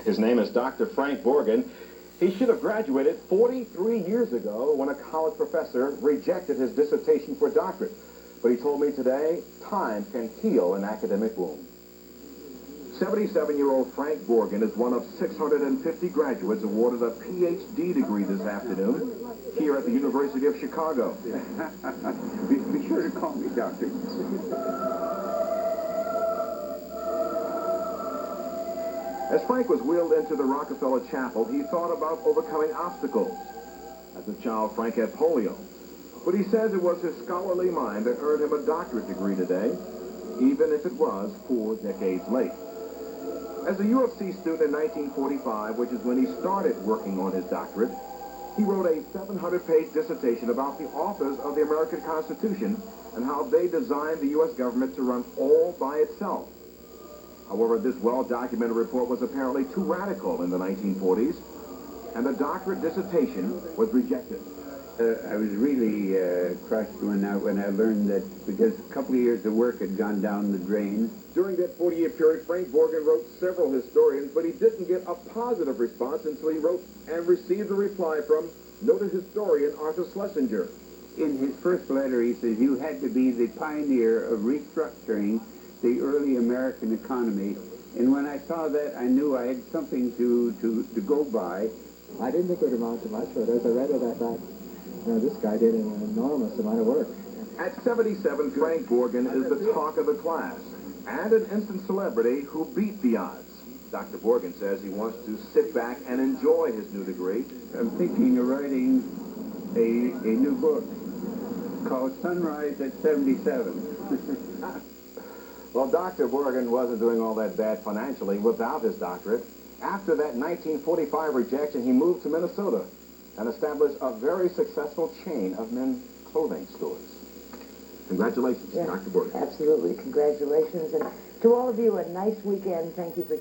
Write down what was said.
His name is Dr. Frank Bourgin. He should have graduated 43 years ago when a college professor rejected his dissertation for a doctorate. But he told me today, time can heal an academic wound. 77-year-old Frank Bourgin is one of 650 graduates awarded a Ph.D. degree this afternoon here at the University of Chicago. Be sure to call me, Doctor. As Frank was wheeled into the Rockefeller Chapel, he thought about overcoming obstacles. As a child, Frank had polio. But he says it was his scholarly mind that earned him a doctorate degree today, even if it was 4 decades late. As a U of C student in 1945, which is when he started working on his doctorate, he wrote a 700-page dissertation about the authors of the American Constitution and how they designed the U.S. government to run all by itself. However, this well-documented report was apparently too radical in the 1940s, and the doctorate dissertation was rejected. I was really crushed when I learned that, because a couple of years of work had gone down the drain. During that 40-year period, Frank Bourgin wrote several historians, but he didn't get a positive response until he wrote and received a reply from noted historian Arthur Schlesinger. In his first letter, he says, "You had to be the pioneer of restructuring the early American economy." And when I saw that, I knew I had something to go by. I didn't think it would amount to much, but as I read it, I thought, you know, this guy did an enormous amount of work. At 77, Frank Bourgin is the talk of the class and an instant celebrity who beat the odds. Dr. Bourgin says he wants to sit back and enjoy his new degree. I'm thinking of writing a new book called Sunrise at 77. Well, Dr. Bourgin wasn't doing all that bad financially without his doctorate. After that 1945 rejection, he moved to Minnesota and established a very successful chain of men's clothing stores. Congratulations, Yes, Dr. Bourgin. absolutely. Congratulations. And to all of you, a nice weekend. Thank you for